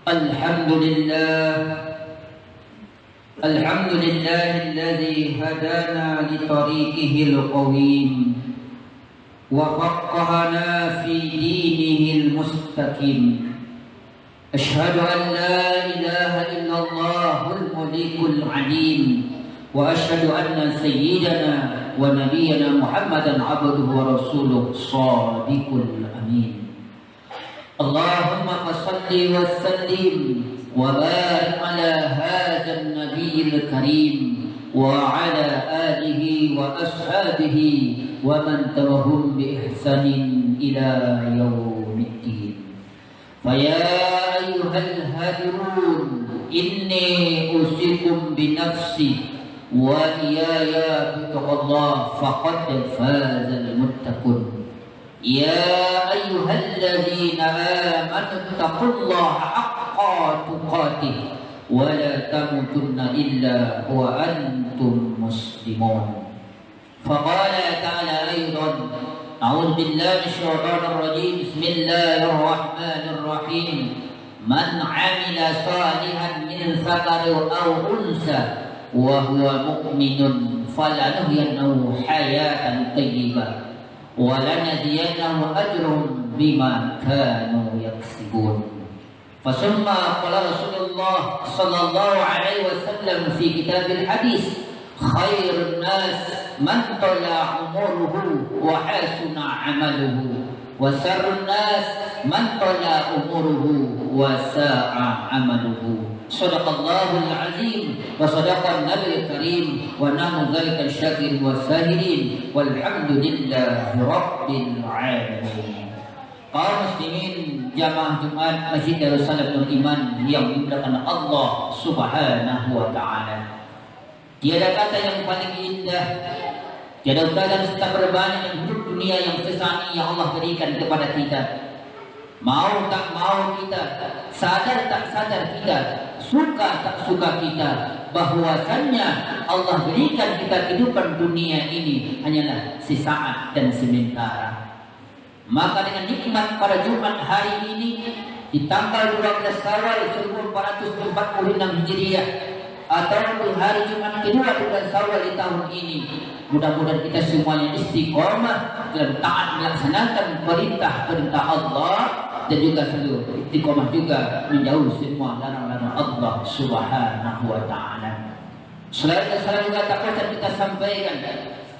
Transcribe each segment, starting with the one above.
الحمد لله الذي هدانا لطريقه القويم وفقهنا في دينه المستقيم. أشهد أن لا إله إلا الله الملك العليم وأشهد أن سيدنا ونبينا محمدا عبده ورسوله الصادق الأمين. اللهم صل وسلم وبارك على هذا النبي الكريم وعلى آله وأصحابه ومن تبعهم بإحسان إلى يوم الدين. فيا أيها الهادرون إني أوصيكم بنفسي وإياي بتقوى الله فقد فاز المتقون. يا أيها الذين آمنوا اتقوا الله حق تقاته ولا تموتن إلا وأنتم مسلمون. فقال تعالى أيضا: أعوذ بالله من الشيطان الرجيم. بسم الله الرحمن الرحيم. من عمل صالحا من ذكر أو أنثى وهو مؤمن فلنحيينه حياة طيبة ولنجزينهم أجرهم بما كانوا يكسبون. فثم قال رسول الله صلى الله عليه وسلم في كتاب الحديث: خير الناس من طال عمره وحسن عمله وشر الناس من طال عمره وساء عمله. صدق الله العظيم وصدق النبي الكريم ونحن ذلك الشاكر والساهرين والحمد لله رب العالمين. Kaum muslimin jamaah Jumat Masjid Darussalam Iman yang dimuliakan Allah Subhanahu wa taala. Tiada kata yang paling indah, tiada ungkapan serta berbanyak yang hidup dunia yang sesani yang Allah berikan kepada kita. Mau tak mau kita, sadar tak sadar kita, suka tak suka kita, bahwasannya Allah berikan kita kehidupan dunia ini hanyalah sesaat dan sementara. Maka dengan nikmat pada Jumat hari ini di tanggal 12 Syawal 1446 Hijriah atau di hari Jumat kedua bulan Syawal di tahun ini, mudah-mudahan kita semuanya istiqomah dalam taat melaksanakan perintah-perintah Allah dan juga selalu istiqomah juga menjauh semua larang-larang Allah Subhanahu wa taala. Selain juga tak bisa kita sampaikan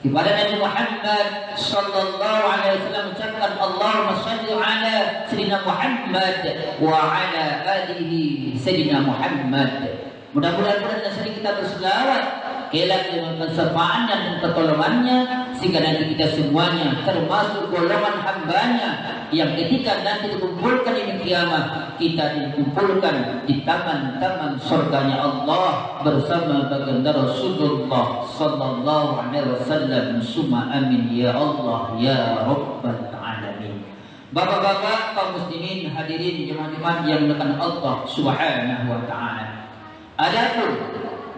kepada Nabi Muhammad sallallahu alaihi wasallam, ucapkan Allahumma shalli ala sayyidina Muhammad wa ala alihi sayyidina Muhammad. Mudah-mudahan sering kita berselawat kelak dengan kesempatan dan pertolongannya sehingga nanti kita semuanya termasuk golongan hambanya yang ketika nanti dikumpulkan di kiamat kita dikumpulkan di taman-taman surganya Allah bersama baginda Rasulullah sallallahu alaihi wasallam. Summa amin ya Allah ya rabbal alamin. Bapak-bapak kaum muslimin hadirin jemaah yang dimuliakan Allah Subhanahu wa taala. Adapun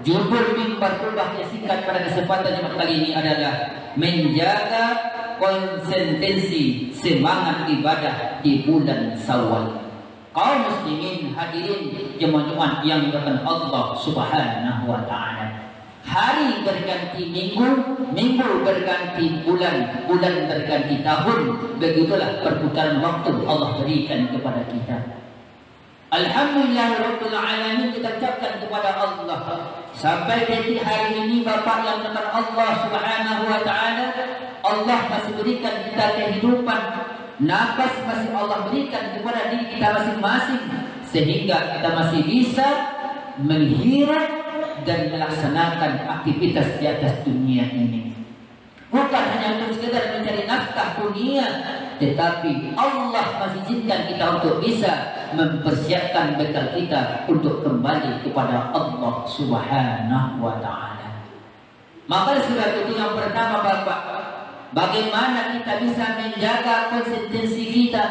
judul mimbar khutbah yang singkat pada kesempatan Jumat kali ini adalah menjaga konsistensi semangat ibadah di bulan Syawal. Kaum muslimin hadirin jemaah yang dimuliakan Allah Subhanahu wa taala. Hari berganti minggu, minggu berganti bulan, bulan berganti tahun. Begitulah perputaran waktu Allah berikan kepada kita. Alhamdulillah Rabbil Alamin, kita ucapkan kepada Allah sampai detik hari ini Bapak yang dengan Allah Subhanahu wa taala, Allah masih berikan kita kehidupan, nafas masih Allah berikan kepada diri kita masing-masing sehingga kita masih bisa menghirup dan melaksanakan aktivitas di atas dunia ini. Bukan hanya untuk sekedar mencari nafkah dunia, tetapi Allah masih izinkan kita untuk bisa mempersiapkan bekal kita untuk kembali kepada Allah Subhanahu wa taala. Maka sudah itu yang pertama Bapak, bagaimana kita bisa menjaga konsistensi kita,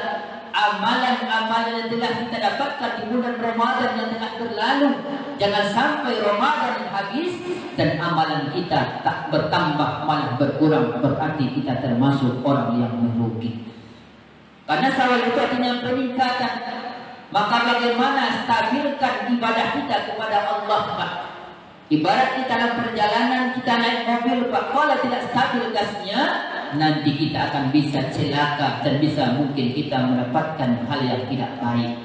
amalan-amalan yang telah kita dapatkan di bulan Ramadan yang telah berlalu. Jangan sampai Ramadan habis dan amalan kita tak bertambah malah berkurang, berarti kita termasuk orang yang merugi. Karena Syawal itu artinya peningkatan. Maka bagaimana stabilkan ibadah kita kepada Allah, Pak? Ibarat kita dalam perjalanan, kita naik mobil, Pak, kalau tidak stabil gasnya, nanti kita akan bisa celaka dan bisa mungkin kita mendapatkan hal yang tidak baik.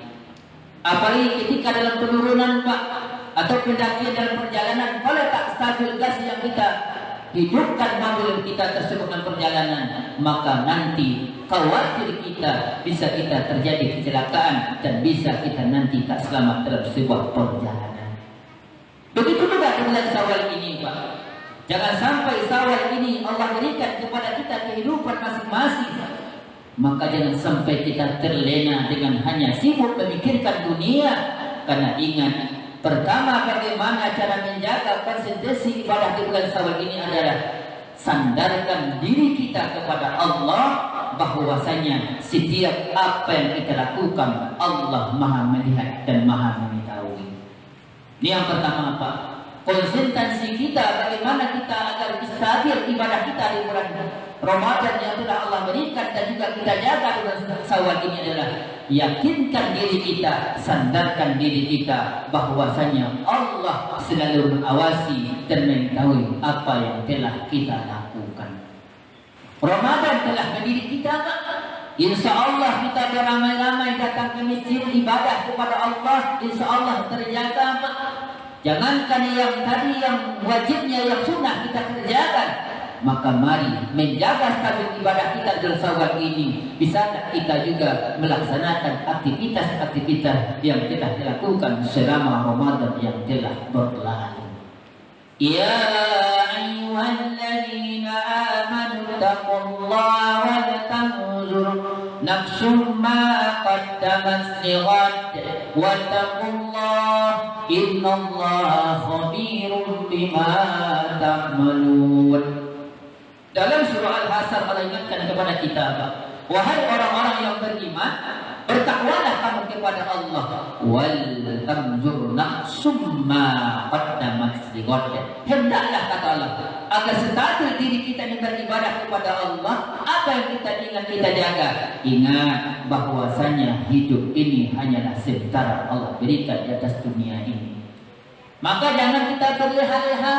Apalagi ketika dalam penurunan, Pak, atau pendakian dalam perjalanan, kalau tak stabil gas yang kita hidupkan mobil kita tersebut dalam perjalanan, maka nanti khawatir kita bisa terjadi kecelakaan dan bisa kita nanti tak selamat dalam sebuah perjalanan. Begitu juga dengan Syawal ini, Pak. Jangan sampai Syawal ini Allah berikan kepada kita kehidupan masing-masing, maka jangan sampai kita terlena dengan hanya sibuk memikirkan dunia. Karena ingat, pertama bagaimana cara menjaga konsentrasi ibadah di bulan Syawal ini adalah sandarkan diri kita kepada Allah, bahwasanya setiap apa yang kita lakukan Allah Maha melihat dan Maha mengetahui. Ini yang pertama, Pak. Konsentrasi kita bagaimana kita agar stabil ibadah kita di bulan Ramadan yang telah Allah berikan dan juga kita jaga di bulan Syawal ini adalah yakinkan diri kita, sandarkan diri kita bahwasanya Allah selalu mengawasi dan mengetahui apa yang telah kita lakukan. Ramadan telah mendidik kita, Pak. Insya Allah kita beramai-ramai datang ke masjid ibadah kepada Allah, insya Allah terjaga, Pak. Jangankan yang tadi yang wajibnya, yang sunnah kita kerjakan, maka mari menjaga stabil ibadah kita dalam Syawal ini. Bisa kita juga melaksanakan aktivitas-aktivitas yang telah dilakukan selama Ramadan yang telah berlalu. Ya ayyuhalladzina amanu taqullaha wa tanzur nafsum ma qaddamat lighad wa taqullaha innallaha khabirum bima ta'malun. Dalam surah Al-Hasr Allah ingatkan kepada kita, wahai orang-orang yang beriman, bertakwalah kamu kepada Allah. Wal tanzur nafsum ma qaddamat lighad. Hendaklah, kata Allah, agar stabil diri kita ini beribadah kepada Allah. Apa yang kita ingat kita jaga. Ingat bahwasanya hidup ini hanyalah sementara Allah berikan di atas dunia ini. Maka jangan kita berleha-leha,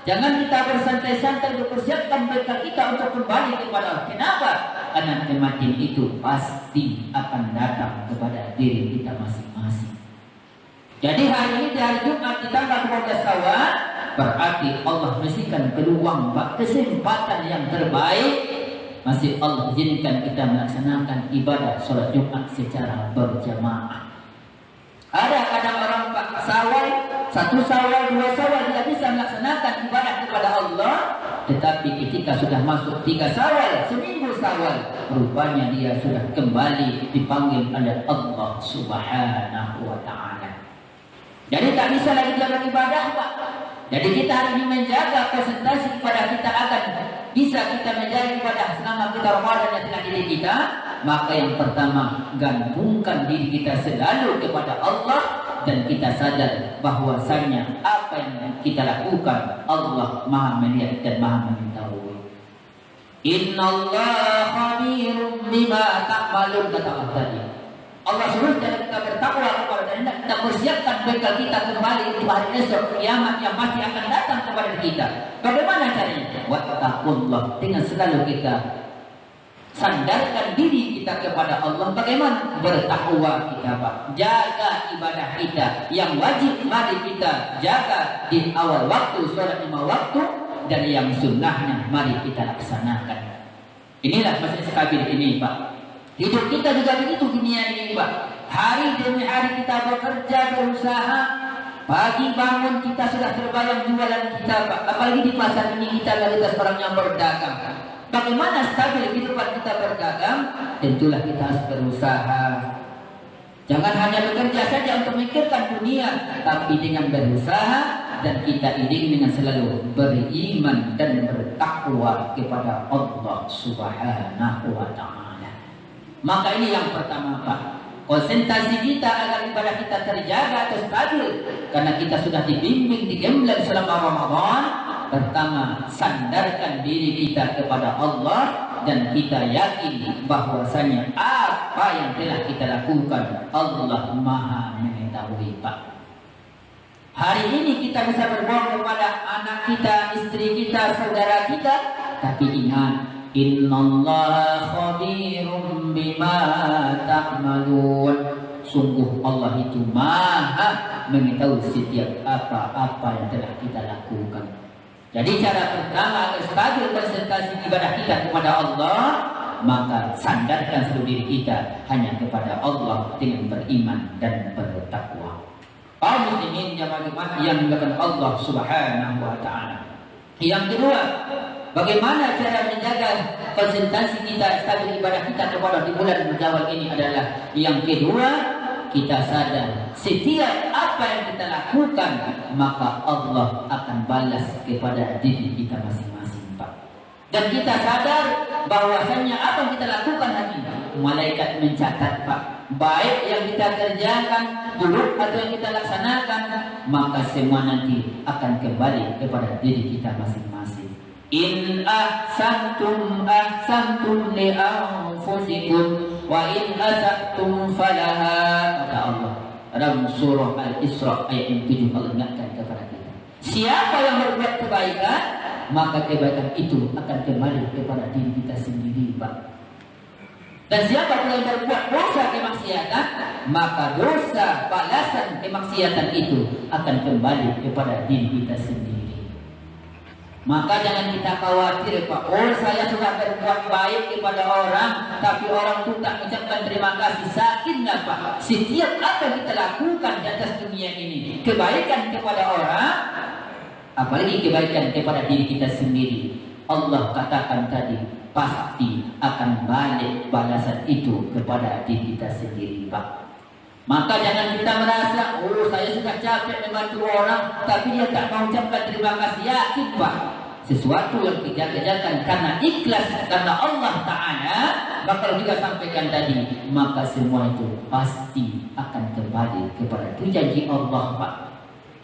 jangan kita bersantai-santai mempersiapkan bekal kita untuk kembali kepada Allah. Kenapa? Karena kematian itu pasti akan datang kepada diri kita masing-masing. Jadi hari ini di hari Jumat di tanggal 12 Syawal, berarti Allah mestikan peluang, kesempatan yang terbaik, masih Allah izinkan kita melaksanakan ibadah sholat Jumat secara berjamaah. Ada kadang orang Syawal, 1 Syawal, 2 Syawal tidak bisa melaksanakan ibadah kepada Allah, tetapi ketika sudah masuk 3 Syawal, seminggu Syawal, rupanya dia sudah kembali dipanggil oleh Allah Subhanahu wa Ta'ala. Jadi tak bisa lagi dia beribadah, Pak. Jadi kita hari ini menjaga konsentrasi kepada kita akan bisa kita menjaga ibadah selama kita Ramadan yang telah diri kita. Maka yang pertama, gantungkan diri kita selalu kepada Allah dan kita sadar bahwasanya apa yang kita lakukan Allah Maha melihat dan Maha mengetahui. Innallaha khabirum bima ta'malun, kata Allah tadi. Allah suruh kita bertakwa kepada dan kita persiapkan bekal kita kembali di hari esok kiamat yang pasti akan datang kepada kita. Bagaimana caranya? Wattaqullah, dengan selalu kita sandarkan diri kita kepada Allah. Bagaimana? Bertakwa kita, Pak. Jaga ibadah kita yang wajib mari kita jaga di awal waktu, sholat 5 waktu, dan yang sunnahnya mari kita laksanakan. Inilah masih stabil ini, Pak. Hidup kita juga begitu dunia ini, Pak. Hari demi hari kita bekerja, berusaha. Pagi bangun kita sudah terbayang jualan kita, Pak. Apalagi di pasar ini kita mayoritas orang yang berdagang. Bagaimana stabil kehidupan kita berdagang? Tentulah kita harus berusaha. Jangan hanya bekerja saja untuk memikirkan dunia, tapi dengan berusaha dan kita iringi dengan selalu beriman dan bertakwa kepada Allah Subhanahu wa Ta'ala. Maka ini yang pertama, Pak. Konsentrasi kita agar ibadah kita terjaga atau stabil, karena kita sudah dibimbing, digembleng selama Ramadan. Pertama, sandarkan diri kita kepada Allah dan kita yakin bahwasanya apa yang telah kita lakukan Allah Maha mengetahui, Pak. Hari ini kita bisa berbohong kepada anak kita, istri kita, saudara kita, tapi ingat, innallaha khabirum bima ta'malun. Sungguh Allah itu Maha mengetahui setiap apa-apa yang telah kita lakukan. Jadi cara pertama agar stabil konsentrasi ibadah kita kepada Allah, maka sandarkan seluruh diri kita hanya kepada Allah dengan beriman dan bertakwa. Kaum muslimin jamaah yang dimuliakan Allah Subhanahu wa taala. Yang kedua, bagaimana cara menjaga konsentrasi kita, stabil ibadah kita kepada di bulan Syawal ini adalah yang kedua, kita sadar setiap apa yang kita lakukan maka Allah akan balas kepada diri kita masing-masing, Pak. Dan kita sadar bahwasanya apa yang kita lakukan hari ini malaikat mencatat, Pak. Baik yang kita kerjakan dulu atau yang kita laksanakan, maka semua nanti akan kembali kepada diri kita masing-masing. In ahsantum ahsantum li anfusikum wa in asa'tum falaha, kata Allah dalam surah Al-Isra ayat yang 7. Allah ingatkan kepada kita, siapa yang berbuat kebaikan maka kebaikan itu akan kembali kepada diri kita sendiri, Pak. Dan siapa yang berbuat dosa kemaksiatan, maka dosa balasan kemaksiatan itu akan kembali kepada diri kita sendiri. Maka jangan kita khawatir, Pak. Oh, saya sudah berbuat baik kepada orang, tapi orang itu tak mengucapkan terima kasih. Sakitlah, Pak. Setiap apa yang kita lakukan di atas dunia ini, kebaikan kepada orang, apalagi kebaikan kepada diri kita sendiri, Allah katakan tadi, pasti akan balik balasan itu kepada diri kita sendiri, Pak. Maka jangan kita merasa, oh saya sudah capek membantu orang, tapi dia tak mau ucapkan terima kasih. Yakin, Pak, sesuatu yang kita kerjakan karena ikhlas, karena Allah Ta'ala, bakal juga sampaikan tadi, maka semua itu pasti akan kembali kepada itu janji Allah, Pak.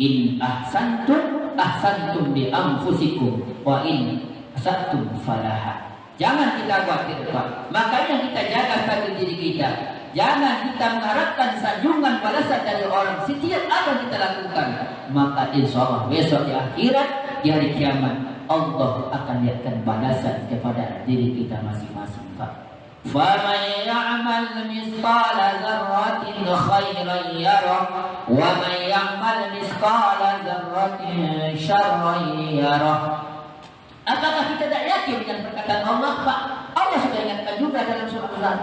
In ahsantum ahsantum bi anfusikum wa in asa'tum falaha. Jangan kita khawatir, Pak. Makanya kita jaga stabil diri kita. Jangan kita mengharapkan sanjungan balasan dari orang setiap apa yang kita lakukan. Maka insya Allah besok di akhirat, di hari kiamat, Allah akan lihatkan balasan kepada diri kita masing-masing, Pak. فَمَنْ يَعْمَلْ مِثْقَالَ ذَرَّةٍ خَيْرًا يَرَهُ وَمَنْ يَعْمَلْ مِثْقَالَ ذَرَّةٍ شَرًّا يَرَهُ. Apakah kita tidak yakin dengan perkataan Allah, Pak? Allah sudah ingatkan juga dalam surah Al-Zar.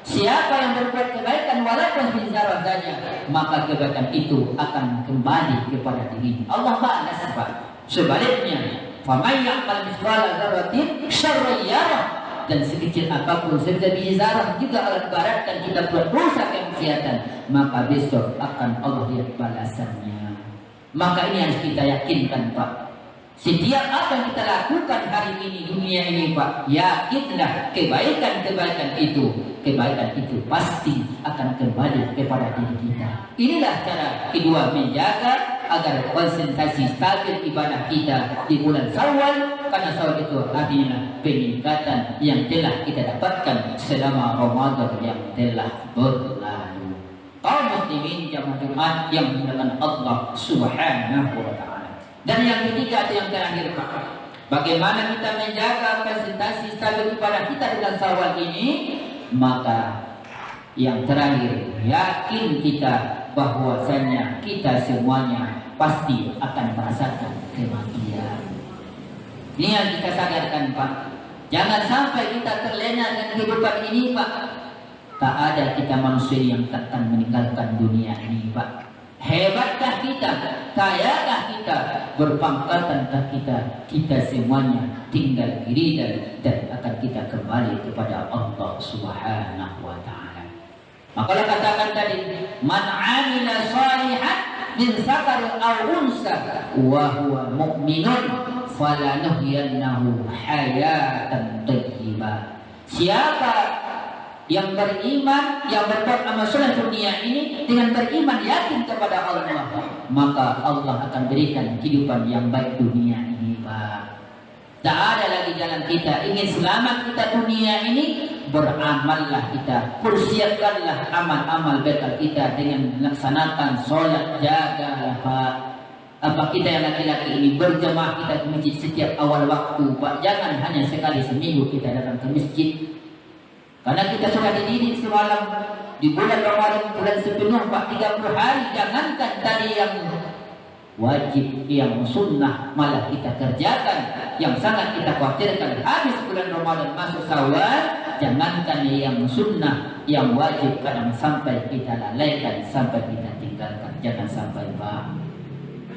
Siapa yang berbuat kebaikan walaupun bizarah saja, maka kebaikan itu akan kembali kepada dirinya. Allah balas, Pak. Sebaliknya, faman ya'mal mithqala dzarratin syarran yarah. Dan sekecil apapun sebesar biji zarah juga Allah ibaratkan kita buat dosa kemaksiatan, maka besok akan Allah lihat balasannya. Maka ini harus kita yakinkan, Pak. Setiap apa yang kita lakukan hari ini dunia ini, Pak, yakinlah kebaikan itu pasti akan kembali kepada diri kita. Inilah cara kedua menjaga agar konsentrasi stabil ibadah kita di bulan Syawal, karena Syawal itu artinya peningkatan yang telah kita dapatkan selama Ramadan yang telah berlalu. Kaum muslimin jamaah yang dimuliakan Allah Subhanahu wa taala. Dan yang ketiga atau yang terakhir, Pak, bagaimana kita menjaga konsentrasi stabil ibadah kita dengan Syawal ini? Maka yang terakhir, yakin kita bahwasanya kita semuanya pasti akan merasakan kematian. Ini yang kita sadarkan, Pak. Jangan sampai kita terlena dengan kehidupan ini, Pak. Tak ada kita manusia yang takkan meninggalkan dunia ini, Pak. Hebatkah kita, kayakah kita, berpangkatankah kita semuanya tinggal diri dan akan kita kembali kepada Allah Subhanahu wa taala. Maka Allah katakan tadi, man 'amila shalihan min dzakarin aw unsa wa huwa mu'minun falanuhyiyannahu hayatan thayyibah. Siapa yang beriman, yang berbuat amal soleh dunia ini dengan beriman yakin kepada Allah, maka Allah akan berikan kehidupan yang baik dunia ini, Pak. Tak ada lagi jalan kita. Ingin selamat kita dunia ini, beramallah kita. Persiapkanlah amal-amal bekal kita dengan melaksanakan sholat, jagalah Pak. Apa kita yang laki-laki ini berjemaah kita ke masjid setiap awal waktu Pak. Jangan hanya sekali seminggu kita datang ke masjid. Karena kita sudah dididik semalam di bulan Ramadan, bulan sepenuh Pak, 30 hari. Jangankan tadi yang wajib, yang sunnah malah kita kerjakan. Yang sangat kita khawatirkan habis bulan Ramadan masuk Syawal, jangankan yang sunnah, yang wajib kadang sampai kita lalaikan, sampai kita tinggalkan. Jangan sampai Pak.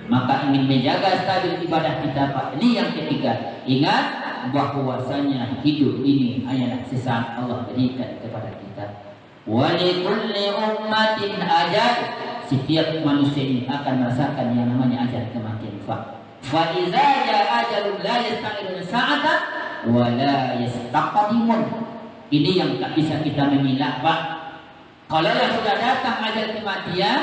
Maka ingin menjaga stabil ibadah kita Pak. Ini yang ketiga. Ingat bahwasanya hidup ini hanyalah sesaat Allah berikan kepada kita. Wa likulli ummatin ajal. Setiap manusia ini akan merasakan yang namanya ajal kematian Pak. Fa iza jaa ajalun la yastaqilun sa'atan wa la yastaqdimun. Ini yang tak bisa kita memilah Pak. Kalau sudah datang ajal kematian,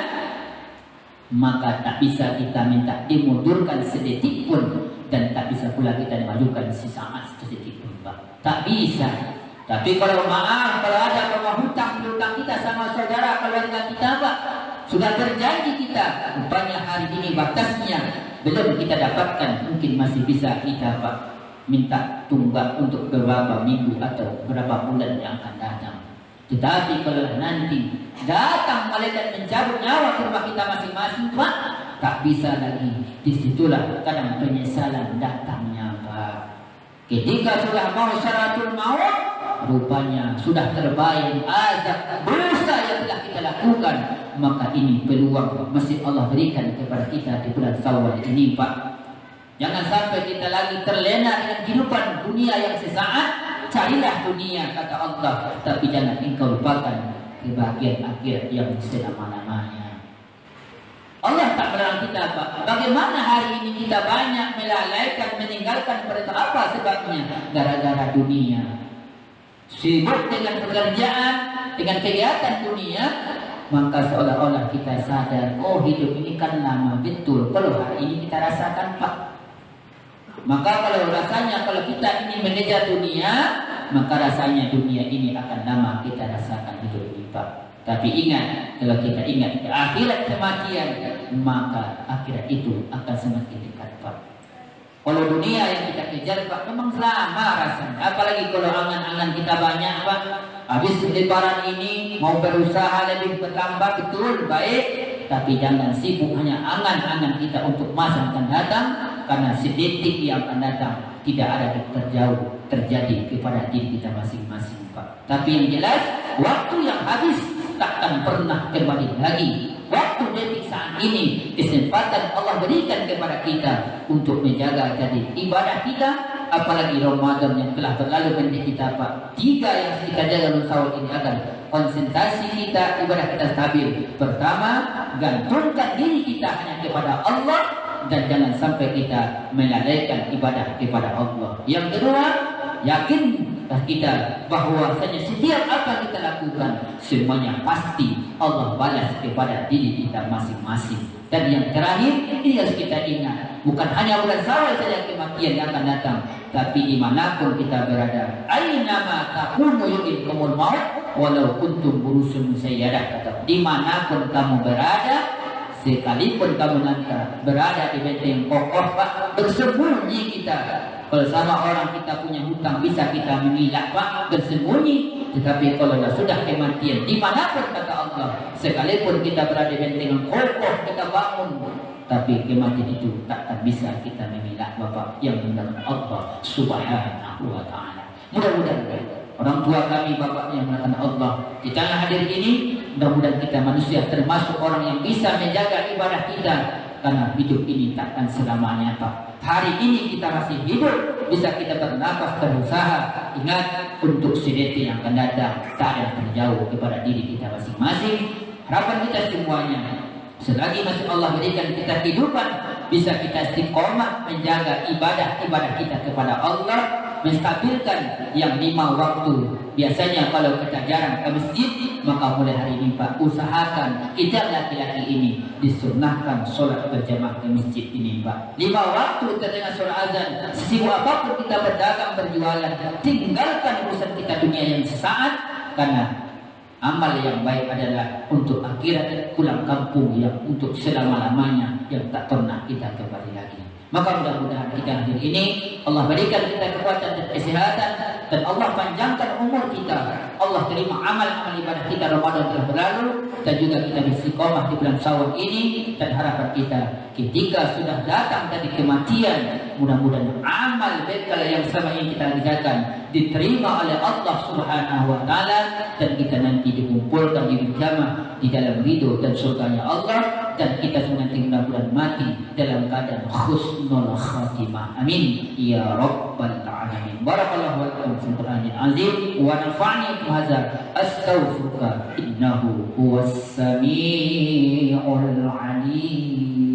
maka tak bisa kita minta dimundurkan sedetik pun, dan tak bisa pula kita dimajukan sesaat sedetik pun Pak. Tak bisa. Tapi kalau maaf, kalau ada hutang kita sama saudara keluarga kita Pak, sudah berjanji kita, rupanya hari ini batasnya belum kita dapatkan, mungkin masih bisa kita Pak minta tunggak untuk beberapa minggu atau beberapa bulan yang akan datang. Tetapi kalau nanti datang malaikat mencabut nyawa ke rumah kita masing-masing Pak, tak bisa lagi. Disitulah kadang penyesalan datangnya Pak. Ketika sudah mau syaratul maut, rupanya sudah terbayang azab dosa yang telah kita lakukan. Maka ini peluang masih Allah berikan kepada kita di bulan Syawal ini Pak. Jangan sampai kita lagi terlena dengan kehidupan dunia yang sesaat. Carilah dunia kata Allah, tapi jangan engkau lupakan kebahagiaan akhirat yang selama-lamanya. Allah tak melarang kita Pak. Bagaimana hari ini kita banyak melalaikan, meninggalkan perintah? Apa sebabnya? Gara-gara dunia. Sibuk dengan pekerjaan, dengan kegiatan dunia, maka seolah-olah kita sadar, oh hidup ini kan lama betul. Kalau hari ini kita rasakan Pak. Maka kalau rasanya, kalau kita ingin mengejar dunia, maka rasanya dunia ini akan lama kita rasakan hidup ini Pak. Tapi ingat, kalau kita ingat akhirat kematian, maka akhirat itu akan semakin dekat Pak. Kalau dunia yang kita kejar Pak, memang lama rasanya. Apalagi kalau angan-angan kita banyak Pak. Habis lebaran ini mau berusaha lebih bertambah, betul, baik. Tapi jangan sibuk hanya angan-angan kita untuk masa akan datang. Karena sedetik yang akan datang tidak ada terjadi kepada diri kita masing-masing Pak. Tapi yang jelas, waktu yang habis takkan pernah kembali lagi. Waktu detik saat ini kesempatan Allah berikan kepada kita untuk menjaga jadi ibadah kita. Apalagi Ramadan yang telah berlalu pendek kita Pak. 3 yang kita jaga dalam Syawal ini agar konsentrasi kita, ibadah kita stabil. Pertama, gantungkan diri kita hanya kepada Allah, dan jangan sampai kita melalaikan ibadah kepada Allah. Yang kedua, yakinlah kita bahwasanya setiap apa kita lakukan semuanya pasti Allah balas kepada diri kita masing-masing. Dan yang terakhir, ini harus kita ingat, bukan hanya bulan Syawal saja kematian yang akan datang, tapi dimanapun kita berada, aynama takunu yu'idkumul maut walau kuntum burusun musayyadah. Dimanapun kamu berada, sekalipun kamu nanti berada di benteng kokoh Pak, bersembunyi kita. Kalau sama orang kita punya hutang, bisa kita menilak Pak, bersembunyi. Tetapi kalau sudah kematian, dimanapun kata Allah, sekalipun kita berada di benteng kokoh, kita bangun, tapi kematian itu takkan bisa kita menilak Bapak, yang mendalam Allah Subhanahu wa Ta'ala. Mudah-mudahan orang tua kami, bapak yang mengatakan Allah di tanah hadir ini, mudah-mudahan kita manusia termasuk orang yang bisa menjaga ibadah kita, karena hidup ini takkan selamanya Pak. Hari ini kita masih hidup, bisa kita bernafas, berusaha. Ingat, untuk sedetik yang akan datang tak ada yang terjauh kepada diri kita masing-masing. Harapan kita semuanya, selagi masih Allah berikan kita kehidupan, bisa kita istiqomah menjaga ibadah kita kepada Allah. menstabilkan yang 5 waktu. Biasanya kalau kita jarang ke masjid, maka mulai hari ini Pak, usahakan kita laki-laki ini disunnahkan solat berjamaah ke masjid ini Pak. 5 waktu kita dengan solat azan, sesibuk apapun kita berdagang berjualan, tinggalkan urusan kita dunia yang sesaat, karena amal yang baik adalah untuk akhirat, pulang kampung yang untuk selama-lamanya, yang tak pernah kita kembali lagi. Maka mudah-mudahan kita hadir ini Allah berikan kita kekuatan dan kesehatan, dan Allah panjangkan umur kita. Allah terima amal-amal ibadah kita Ramadan telah berlalu, dan juga kita istiqomah di bulan Syawal ini. Dan harapan kita ketika sudah datang dari kematian, mudah-mudahan amal bekal yang selama ini kita kerjakan diterima oleh Allah Subhanahu wa taala, dan kita nanti dikumpulkan di bersama di dalam ridho dan surganya Allah, dan kita nanti mudah-mudahan mati dalam keadaan husnul khatimah. Amin ya rabbal alamin. Barakallahu lakum fil Qur'anil azim wa nafa'ani bihadza. Astaghfiruka innahu huwas samiul alim.